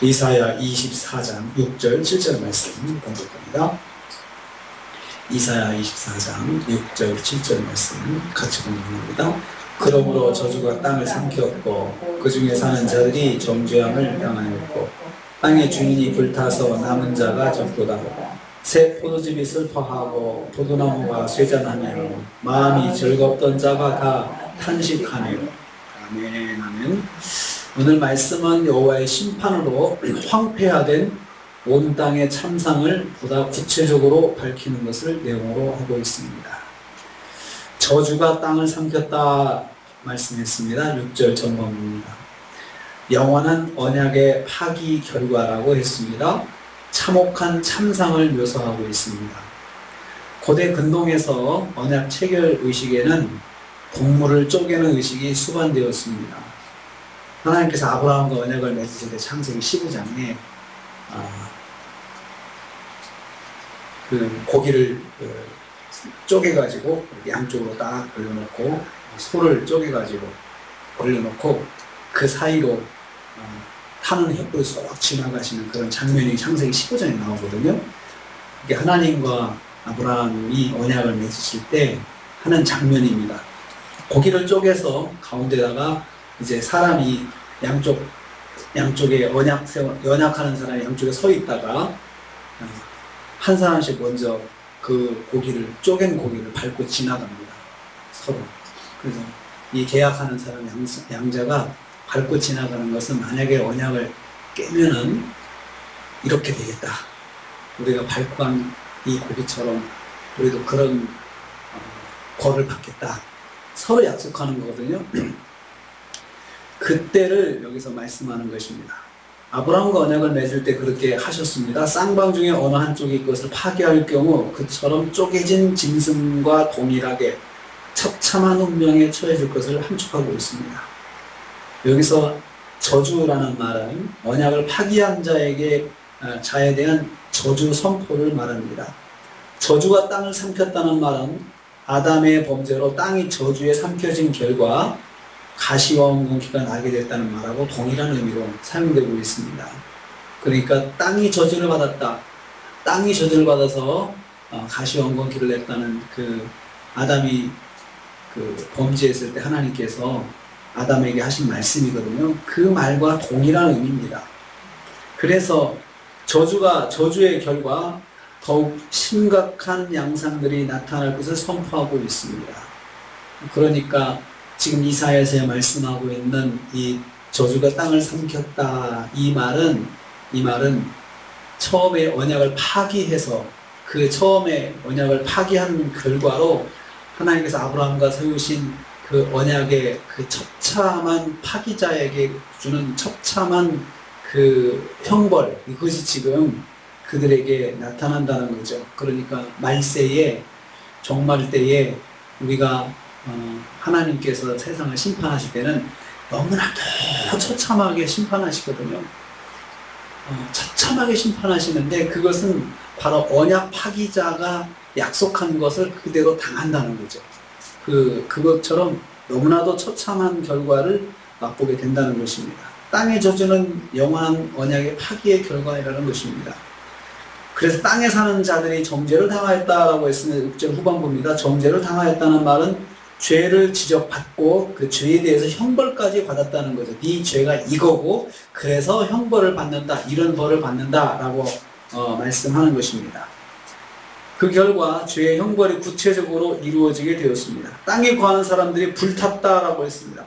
이사야 24장 6절 7절 말씀 공독합니다. 이사야 24장 6절 7절 말씀 같이 공독합니다. 그러므로 저주가 땅을 삼켰고 그 중에 사는 자들이 정죄함을 당하였고 땅의 주인이 불타서 남은 자가 적도다. 새 포도즙이 슬퍼하고 포도나무가 쇠잔하며 마음이 즐겁던 자가 다 탄식하네요. 아멘. 아멘. 오늘 말씀은 여호와의 심판으로 황폐화된 온 땅의 참상을 보다 구체적으로 밝히는 것을 내용으로 하고 있습니다. 저주가 땅을 삼켰다 말씀했습니다. 6절 전반부입니다. 영원한 언약의 파기 결과라고 했습니다. 참혹한 참상을 묘사하고 있습니다. 고대 근동에서 언약 체결 의식에는 동물을 쪼개는 의식이 수반되었습니다. 하나님께서 아브라함과 언약을 맺으실 때 창세기 15장에 그 고기를 쪼개가지고 양쪽으로 딱 올려놓고 소를 쪼개가지고 올려놓고 그 사이로 타는 햇불이 쏙 지나가시는 그런 장면이 창세기 15장에 나오거든요. 이게 하나님과 아브라함이 언약을 맺으실 때 하는 장면입니다. 고기를 쪼개서 가운데다가 이제 사람이 양쪽에 언약하는 사람이 양쪽에 서 있다가 한 사람씩 먼저 그 고기를 쪼갠 고기를 밟고 지나갑니다. 서로. 그래서 이 계약하는 사람 양자가 밟고 지나가는 것은 만약에 언약을 깨면은 이렇게 되겠다. 우리가 밟고 간 이 고기처럼 우리도 그런 벌을 받겠다. 서로 약속하는 거거든요. 그때를 여기서 말씀하는 것입니다. 아브라함과 언약을 맺을 때 그렇게 하셨습니다. 쌍방 중에 어느 한쪽이 그것을 파괴할 경우 그처럼 쪼개진 짐승과 동일하게 처참한 운명에 처해질 것을 함축하고 있습니다. 여기서 저주라는 말은 언약을 파기한 자에 대한 저주 선포를 말합니다. 저주가 땅을 삼켰다는 말은 아담의 범죄로 땅이 저주에 삼켜진 결과 가시와 엉겅퀴가 나게 됐다는 말하고 동일한 의미로 사용되고 있습니다. 그러니까 땅이 저주를 받았다. 땅이 저주를 받아서 가시와 엉겅퀴를 냈다는 그 아담이 그 범죄했을 때 하나님께서 아담에게 하신 말씀이거든요. 그 말과 동일한 의미입니다. 그래서 저주의 결과 더욱 심각한 양상들이 나타날 것을 선포하고 있습니다. 그러니까 지금 이사야에서 말씀하고 있는 이 저주가 땅을 삼켰다 이 말은 처음에 언약을 파기해서 그 처음에 언약을 파기한 결과로 하나님께서 아브라함과 세우신 그 언약의 그 처참한 파기자에게 주는 처참한 그 형벌, 이것이 지금 그들에게 나타난다는 거죠. 그러니까 말세에 종말 때에 우리가 하나님께서 세상을 심판하실 때는 너무나도 처참하게 심판하시거든요. 처참하게 심판하시는데 그것은 바로 언약 파기자가 약속한 것을 그대로 당한다는 거죠. 그것처럼 너무나도 처참한 결과를 맛보게 된다는 것입니다. 땅의 저주는 영원한 언약의 파기의 결과라는 것입니다. 그래서 땅에 사는 자들이 정죄를 당하였다라고 했으면 6절 후반부입니다. 정죄를 당하였다는 말은 죄를 지적받고 그 죄에 대해서 형벌까지 받았다는 거죠. 네 죄가 이거고 그래서 형벌을 받는다. 이런 벌을 받는다라고 말씀하는 것입니다. 그 결과 죄의 형벌이 구체적으로 이루어지게 되었습니다. 땅에 거하는 사람들이 불탔다라고 했습니다.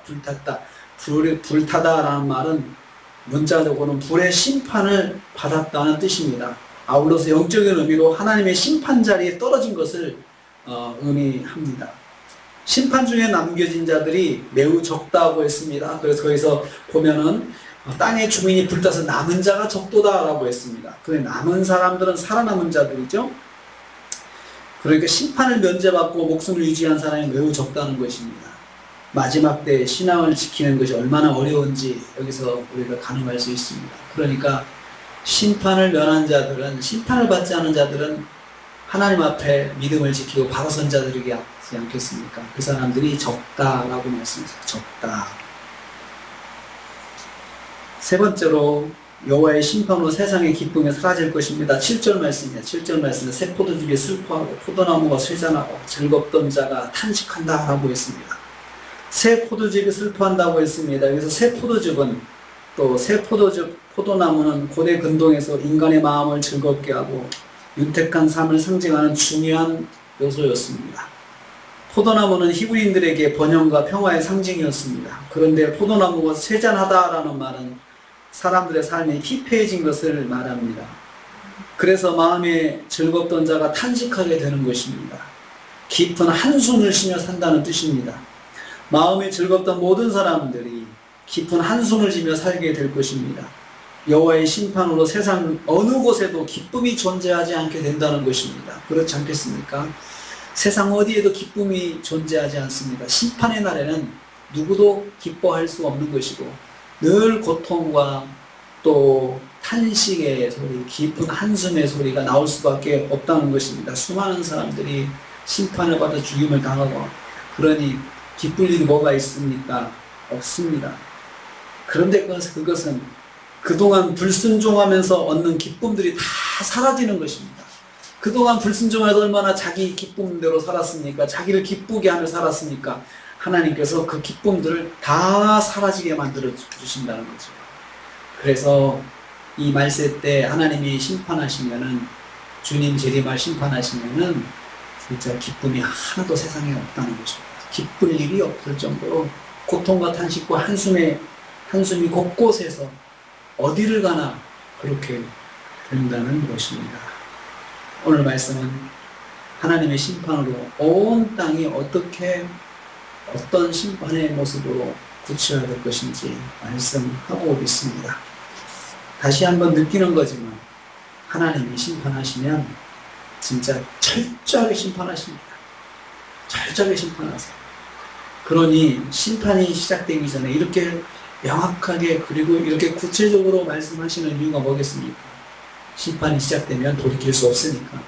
불타다라는 말은 문자적으로는 불의 심판을 받았다는 뜻입니다. 아울러서 영적인 의미로 하나님의 심판 자리에 떨어진 것을 의미합니다. 심판 중에 남겨진 자들이 매우 적다고 했습니다. 그래서 거기서 보면은 땅의 주민이 불타서 남은 자가 적도다라고 했습니다. 그 남은 사람들은 살아남은 자들이죠. 그러니까 심판을 면제받고 목숨을 유지한 사람이 매우 적다는 것입니다. 마지막 때 신앙을 지키는 것이 얼마나 어려운지 여기서 우리가 가늠할 수 있습니다. 그러니까 심판을 면한 자들은, 심판을 받지 않은 자들은 하나님 앞에 믿음을 지키고 바로 선 자들이지 않겠습니까? 그 사람들이 적다라고 말씀하셨습니다. 적다. 세 번째로 여호와의 심판으로 세상의 기쁨이 사라질 것입니다. 7절 말씀이에요. 7절 말씀에 새 포도주에 슬퍼하고 포도나무가 쇠잔하고 즐겁던 자가 탄식한다 라고 했습니다. 새 포도즙이 슬퍼한다고 했습니다. 여기서 새 포도즙은 또 새 포도나무는 고대 근동에서 인간의 마음을 즐겁게 하고 윤택한 삶을 상징하는 중요한 요소였습니다. 포도나무는 히브리인들에게 번영과 평화의 상징이었습니다. 그런데 포도나무가 쇠잔하다라는 말은 사람들의 삶이 피폐해진 것을 말합니다. 그래서 마음에 즐겁던 자가 탄식하게 되는 것입니다. 깊은 한숨을 쉬며 산다는 뜻입니다. 마음에 즐겁던 모든 사람들이 깊은 한숨을 쉬며 살게 될 것입니다. 여호와의 심판으로 세상 어느 곳에도 기쁨이 존재하지 않게 된다는 것입니다. 그렇지 않겠습니까? 세상 어디에도 기쁨이 존재하지 않습니다. 심판의 날에는 누구도 기뻐할 수 없는 것이고 늘 고통과 또 탄식의 소리, 깊은 한숨의 소리가 나올 수밖에 없다는 것입니다. 수많은 사람들이 심판을 받아 죽임을 당하고 그러니 기쁠 일이 뭐가 있습니까? 없습니다. 그런데 그것은 그동안 불순종하면서 얻는 기쁨들이 다 사라지는 것입니다. 그동안 불순종해서 얼마나 자기 기쁨대로 살았습니까? 자기를 기쁘게 하며 살았습니까? 하나님께서 그 기쁨들을 다 사라지게 만들어 주신다는 거죠. 그래서 이 말세 때 하나님이 심판하시면은, 주님 재림할 심판하시면은 진짜 기쁨이 하나도 세상에 없다는 것입니다. 기쁠 일이 없을 정도로 고통과 탄식과 한숨이 곳곳에서 어디를 가나 그렇게 된다는 것입니다. 오늘 말씀은 하나님의 심판으로 온 땅이 어떤 심판의 모습으로 굳혀야 될 것인지 말씀하고 있습니다. 다시 한번 느끼는 거지만 하나님이 심판하시면 진짜 철저하게 심판하십니다. 철저하게 심판하세요. 그러니 심판이 시작되기 전에 이렇게 명확하게 그리고 이렇게 구체적으로 말씀하시는 이유가 뭐겠습니까? 심판이 시작되면 돌이킬 수 없으니까,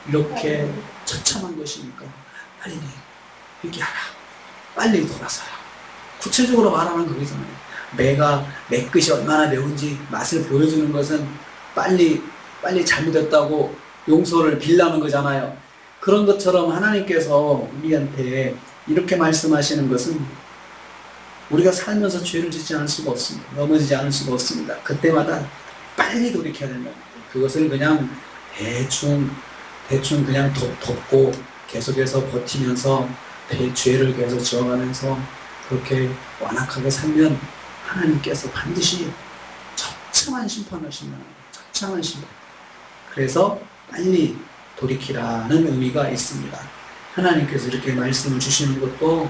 이렇게 처참한 것이니까 빨리 회개하라, 빨리 돌아서라. 구체적으로 말하는 거잖아요. 매 끝이 얼마나 매운지 맛을 보여주는 것은 빨리 잘못했다고 용서를 빌라는 거잖아요. 그런 것처럼 하나님께서 우리한테 이렇게 말씀하시는 것은 우리가 살면서 죄를 짓지 않을 수가 없습니다. 넘어지지 않을 수가 없습니다. 그때마다 빨리 돌이켜야 된다. 그것을 그냥 대충 그냥 덮고 계속해서 버티면서 죄를 계속 지어가면서 그렇게 완악하게 살면 하나님께서 반드시 처참한 심판을 하시면, 처참한 심판. 그래서 빨리 돌이키라는 의미가 있습니다. 하나님께서 이렇게 말씀을 주시는 것도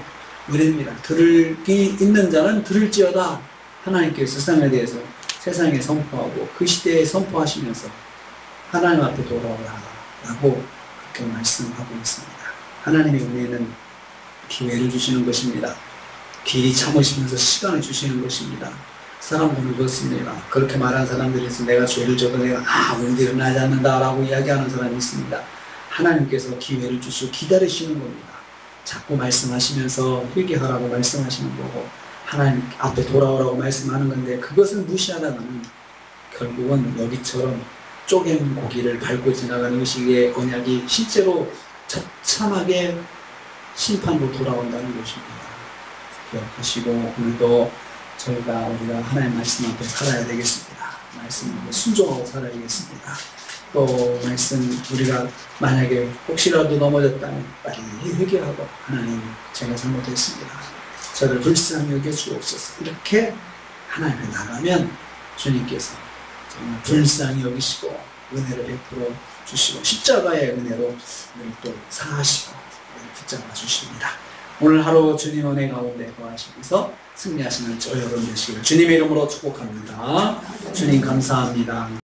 은혜입니다. 들을 기 있는 자는 들을지어다. 하나님께서 세상에 대해서 세상에 선포하고 그 시대에 선포하시면서 하나님 앞에 돌아오라 라고 그렇게 말씀하고 있습니다. 하나님의 은혜는 기회를 주시는 것입니다. 길이 참으시면서 시간을 주시는 것입니다. 사람들은 그렇습니다. 그렇게 말하는 사람들이 있어서 내가 죄를 져도 내가 아무 일도 일어나지 않는다 라고 이야기하는 사람이 있습니다. 하나님께서 기회를 주시고 기다리시는 겁니다. 자꾸 말씀하시면서 회개하라고 말씀하시는 거고 하나님 앞에 돌아오라고 말씀하는 건데, 그것을 무시하다가는 결국은 여기처럼 쪼갠 고기를 밟고 지나가는 의식의 언약이 실제로 처참하게 심판으로 돌아온다는 것입니다. 기억하시고 오늘도 우리가 하나님 말씀 앞에 살아야 되겠습니다. 말씀에 순종하고 살아야겠습니다. 또 말씀, 우리가 만약에 혹시라도 넘어졌다면 빨리 회개하고 하나님 제가 잘못했습니다, 저를 불쌍히 여겨주옵소서, 이렇게 하나님께 나가면 주님께서 정말 불쌍히 여기시고 은혜를 베풀어 주시고 십자가의 은혜로 또 사하시고 붙잡아 주십니다. 오늘 하루 주님 은혜 가운데 거하시면서 승리하시는 저 여러분 되시길 주님의 이름으로 축복합니다. 주님 감사합니다.